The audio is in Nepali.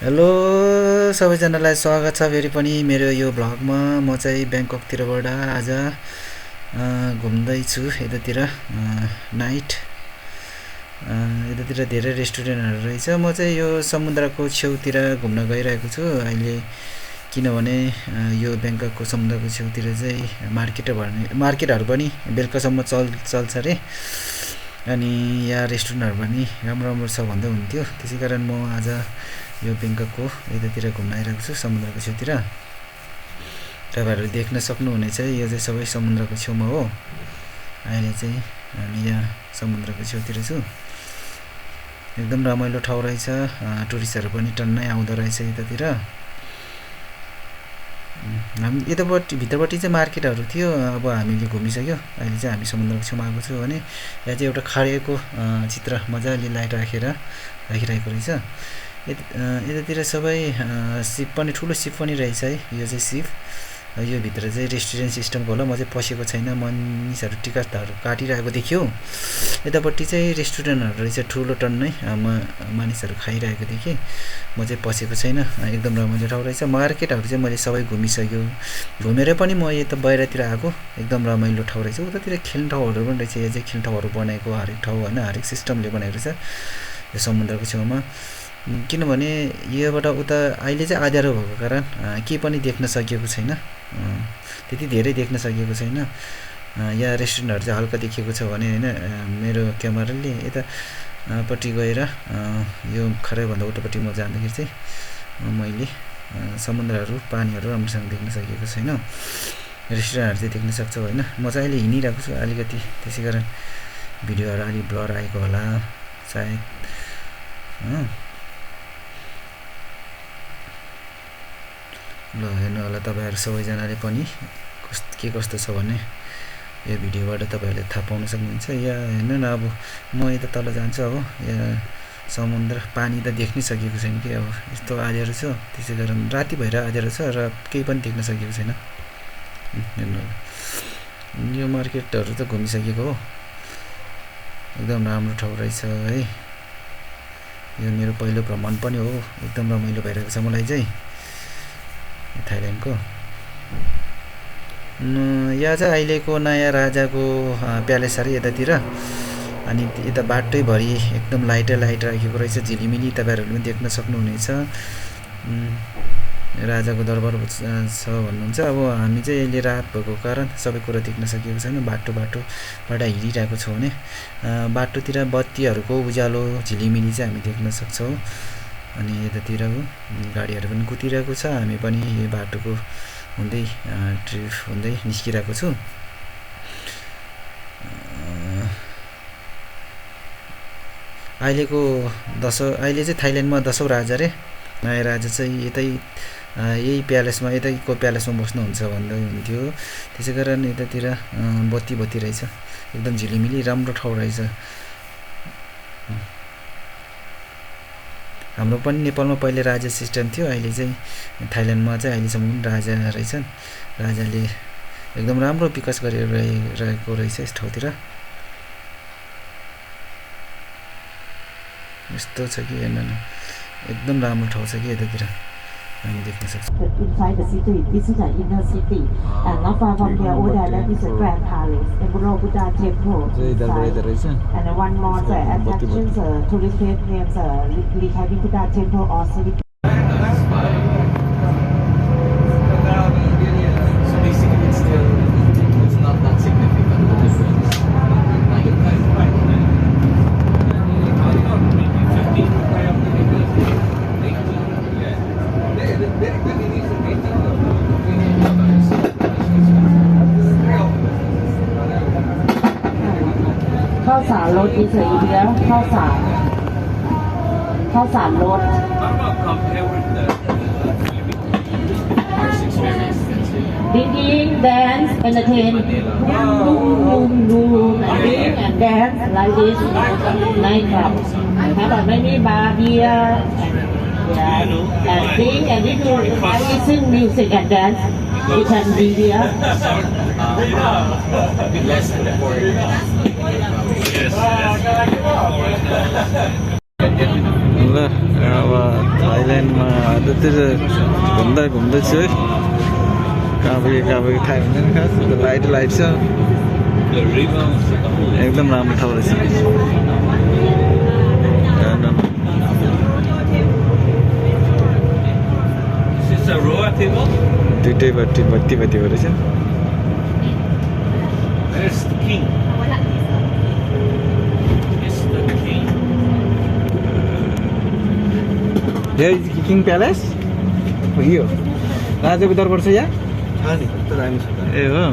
हेलो सबैजनालाई स्वागत छ फेरि पनि मेरो यो भ्लगमा। म चाहिँ ब्याङ्ककतिरबाट आज घुम्दैछु यतातिर नाइट। यतातिर धेरै रेस्टुरेन्टहरू रहेछ। म चाहिँ यो समुद्रको छेउतिर घुम्न गइरहेको छु अहिले, किनभने यो ब्याङ्ककको समुद्रको छेउतिर चाहिँ मार्केटहरू पनि बेलुकासम्म चल्छ अरे, अनि यहाँ रेस्टुरेन्टहरू पनि राम्रो राम्रो छ भन्दै हुन्थ्यो। त्यसै कारण म आज यो ब्याङ्ककको यतातिर घुम्न आइरहेको छु समुद्रको छेउतिर। तपाईँहरूले देख्न सक्नुहुनेछ यो चाहिँ सबै समुद्रको छेउमा हो। अहिले चाहिँ हामी यहाँ समुद्रको छेउतिर छु। एकदम रमाइलो ठाउँ रहेछ, टुरिस्टहरू पनि टन्नै आउँदो रहेछ यतातिर। हामी यतापट्टि भित्रपट्टि चाहिँ मार्केटहरू थियो, अब हामीले घुमिसक्यो। अहिले चाहिँ हामी समुद्रको छेउमा आएको छु भने यहाँ चाहिँ एउटा खाडीको चित्र मजाले लाइट राखिरहेको रहेछ। यतातिर सबै सिप पनि, ठुलो सिप पनि रहेछ है। यो चाहिँ सिप, यो भित्र चाहिँ रेस्टुरेन्ट सिस्टमको होला। म चाहिँ पसेको छैन, मानिसहरू टिकटहरू काटिरहेको देखियो। यतापट्टि चाहिँ रेस्टुरेन्टहरू रहेछ ठुलो टन्नै, मानिसहरू खाइरहेको देखेँ। म चाहिँ पसेको छैन। एकदम रमाइलो ठाउँ रहेछ। मार्केटहरू चाहिँ मैले सबै घुमिसक्यो। घुमेर पनि म यता बाहिरतिर आएको। एकदम रमाइलो ठाउँ रहेछ। उतातिर खेल्ने ठाउँहरू पनि रहेछ। यो चाहिँ खेल्ने ठाउँहरू बनाएको हरेक ठाउँ होइन, हरेक सिस्टमले बनाएको रहेछ यो समुद्रको छेउमा। किनभने योबाट उता अहिले चाहिँ अँध्यारो भएको कारण केही पनि देख्न सकिएको छैन, त्यति धेरै देख्न सकिएको छैन। यहाँ रेस्टुरेन्टहरू चाहिँ हल्का देखिएको छ भने होइन, मेरो क्यामेराले यतापट्टि गएर यो खरायोभन्दा उतापट्टि म जाँदाखेरि चाहिँ मैले समुद्रहरू, पानीहरू राम्रोसँग देख्न सकेको छैन। रेस्टुरेन्टहरू चाहिँ देख्न सक्छौ होइन। म चाहिँ अहिले हिँडिरहेको छु अलिकति, त्यसै कारण भिडियोहरू अलिक ब्लर आएको होला सायद। ल हेर्नु होला तपाईँहरू सबैजनाले पनि के कस्तो छ भने यो भिडियोबाट तपाईँहरूले थाहा पाउन सक्नुहुन्छ। यहाँ हेर्नु न, अब म यता तल जान्छु। अब यहाँ समुद्र पानी त देख्नै सकेको छैन कि, अब यस्तो अँध्यारो छ, त्यसै कारण राति भएर अँध्यारो छ र केही पनि देख्न सकेको छैन। हेर्नु होला, यो मार्केटहरू त घुमिसकेको हो। एकदम राम्रो ठाउँ रहेछ है। यो मेरो पहिलो भ्रमण पनि हो। एकदम रमाइलो भइरहेको छ मलाई चाहिँ थाइल्यान्डको। यहाँ चाहिँ अहिलेको नयाँ राजाको प्यालेस अरे यतातिर। अनि यता बाटैभरि एकदम लाइट राखेको रहेछ, झिलिमिली। तपाईँहरूले पनि देख्न सक्नुहुनेछ। राजाको दरबार छ भन्नुहुन्छ। अब हामी चाहिँ अहिले रात भएको कारण सबै कुरा देख्न सकेको छैन। बाटोबाट हिँडिरहेको छौँ भने बाटोतिर बत्तीहरूको उज्यालो झिलिमिली चाहिँ हामी देख्न सक्छौँ। अनि यतातिर गाडीहरू पनि कुदिरहेको छ। हामी पनि यो बाटोको हुँदै ट्रिप हुँदै निस्किरहेको छु। अहिले चाहिँ थाइल्यान्डमा 10औँ राजा रे। नयाँ राजा चाहिँ यही प्यालेसमा, यतैको प्यालेसमा बस्नुहुन्छ भन्दै हुन्थ्यो। त्यसै कारण यतातिर बत्ती रहेछ, एकदम झिलिमिली राम्रो ठाउँ रहेछ। हाम्रो पनि नेपालमा पहिले राजा सिस्टम थियो, अहिले चाहिँ थाइल्यान्डमा चाहिँ अहिलेसम्म पनि राजा रहेछन्। राजाले एकदम राम्रो विकास गरिरहेको रहेछ यस ठाउँतिर। यस्तो छ कि हेर्नु न, एकदम राम्रो ठाउँ छ कि यतातिर हामी देख्न सक्छौँ। Inside the city, this is an inner city, and not far from here, over there, that is a grand palace, the Buddha temple. And one more attractions, tourist place names, Lumpini Buddha temple or city. So basically, it's not that significant. Roti is here, road. Compare with the Philippines experience. Drinking, dance, entertain, room, and drink and dance like this. Nightclub. Have many bar here, and drink, and if you listen music and dance, you can be here. Less than the foreign. ल अब थाइल्यान्ड लाइनमा त्यो घुम्दैछु है कहाँ पुगे थाहा हुँदैन खास लाइट छ एकदम राम्रो ठाउँ रहेछ दुइटै बत्ती हो रहेछ किङ प्यालेस हो यो राजाको दरबार छ यहाँ ए हो